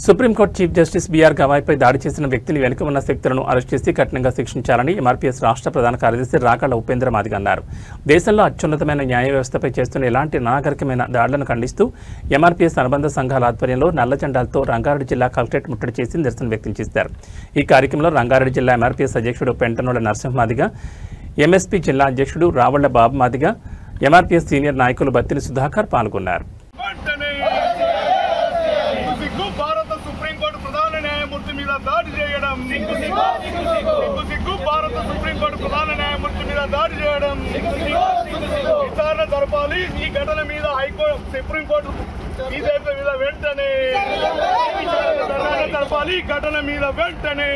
Supreme court chief justice BR గవాయ్పై దాడి చేసిన వ్యక్తిని వెనుక ఉన్న శక్తులను అరెస్ట్ చేసి కఠినంగా శిక్షించాలని ఎంఆర్పీఎస్ రాష్ట్ర ప్రధాన కార్యదర్శి రాకాళ్ల ఉపేంద్ర మాదిగ అన్నారు. దేశంలో అత్యున్నతమైన న్యాయ వ్యవస్థపై చేస్తున్న ఇలాంటి నాగరికమైన దాడులను ఖండిస్తూ ఎంఆర్పీఎస్ అనుబంధ సంఘాల ఆధ్వర్యంలో నల్ల జెండాలతో రంగారెడ్డి జిల్లా కలెక్టరేట్ ముట్టడి చేసి నిరసన వ్యక్తం చేశారు. ఈ కార్యక్రమంలో రంగారెడ్డి జిల్లా ఎంఆర్పీఎస్ అధ్యక్షుడు పెంటనోళ్ల నరసింహ మాదిగ, ఎంఎస్పీ జిల్లా అధ్యక్షుడు రావళ్ల బాబు మాదిగ, ఎంఆర్పీఎస్ సీనియర్ నాయకులు బత్తిని సుధాకర్ పాల్గొన్నారు. దాడి చేయడం భారత సుప్రీంకోర్టు ప్రధాన న్యాయమూర్తి మీద దాడి చేయడం విచారణ జరపాలి. ఈ ఘటన మీద హైకోర్టు సుప్రీంకోర్టు బీజేపీ మీద వెంటనే జరపాలి. ఈ ఘటన మీద వెంటనే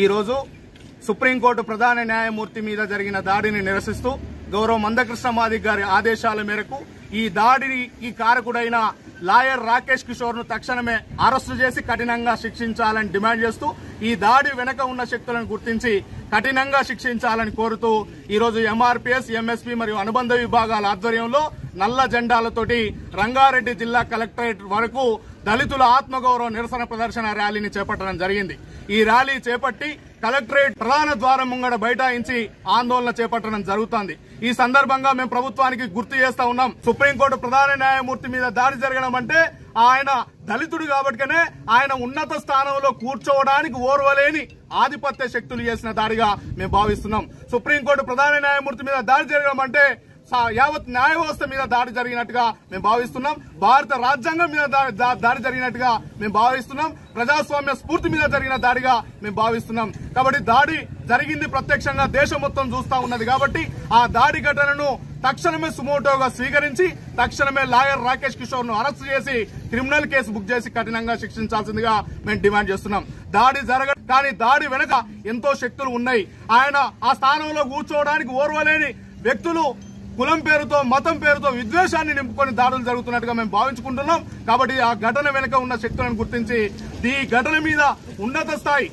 ఈ రోజు సుప్రీంకోర్టు ప్రధాన న్యాయమూర్తి మీద జరిగిన దాడిని నిరసిస్తూ గౌరవ మందకృష్ణ మాదిగ గారి ఆదేశాల మేరకు ఈ దాడిని కారకుడైన లాయర్ రాకేష్ కిషోర్ ను తక్షణమే అరెస్టు చేసి కఠినంగా శిక్షించాలని డిమాండ్ చేస్తూ ఈ దాడి వెనుక ఉన్న శక్తులను గుర్తించి కఠినంగా శిక్షించాలని కోరుతూ ఈరోజు ఎంఆర్పీఎస్, ఎంఎస్పీ మరియు అనుబంధ విభాగాల ఆధ్వర్యంలో నల్ల జెండాలతోటి రంగారెడ్డి జిల్లా కలెక్టరేట్ వరకు దళితుల ఆత్మగౌరవ నిరసన ప్రదర్శన ర్యాలీని చేపట్టడం జరిగింది. ఈ ర్యాలీ చేపట్టి కలెక్టరేట్ ప్రధాన ద్వారం ముంగడ బైఠాయించి ఆందోళన చేపట్టడం జరుగుతోంది. ఈ సందర్భంగా మేము ప్రభుత్వానికి గుర్తు చేస్తా ఉన్నాం, సుప్రీంకోర్టు ప్రధాన న్యాయమూర్తి మీద దాడి జరగడం అంటే ఆయన దళితుడు కాబట్టినే ఆయన ఉన్నత స్థానంలో కూర్చోవడానికి ఓర్వలేని ఆధిపత్య శక్తులు చేసిన దాడిగా మేము భావిస్తున్నాం. సుప్రీంకోర్టు ప్రధాన న్యాయమూర్తి మీద దాడి జరగడం అంటే యావత్ న్యాయ వ్యవస్థ మీద దాడి జరిగినట్టుగా మేము భావిస్తున్నాం. భారత రాజ్యాంగం మీద దాడి జరిగినట్టుగా మేము భావిస్తున్నాం. ప్రజాస్వామ్య స్ఫూర్తి మీద జరిగిన దాడిగా మేము భావిస్తున్నాం. కాబట్టి దాడి జరిగింది ప్రత్యక్షంగా దేశం మొత్తం చూస్తా ఉన్నది. కాబట్టి ఆ దాడి ఘటనను తక్షణమే సుమోటోగా స్వీకరించి తక్షణమే లాయర్ రాకేష్ కిషోర్ ను అరెస్ట్ చేసి క్రిమినల్ కేసు బుక్ చేసి కఠినంగా శిక్షించాల్సిందిగా మేము డిమాండ్ చేస్తున్నాం. దాడి జరగదు, కానీ దాడి వెనుక ఎంతో శక్తులు ఉన్నాయి. ఆయన ఆ స్థానంలో కూర్చోవడానికి ఓర్వలేని వ్యక్తులు కులం పేరుతో, మతం పేరుతో విద్వేషాన్ని నింపుకొని దాడులు జరుగుతున్నట్టుగా మేము భావించుకుంటున్నాం. కాబట్టి ఆ ఘటన వెనుక ఉన్న శక్తులను గుర్తించి ఈ ఘటన మీద ఉన్నత స్థాయి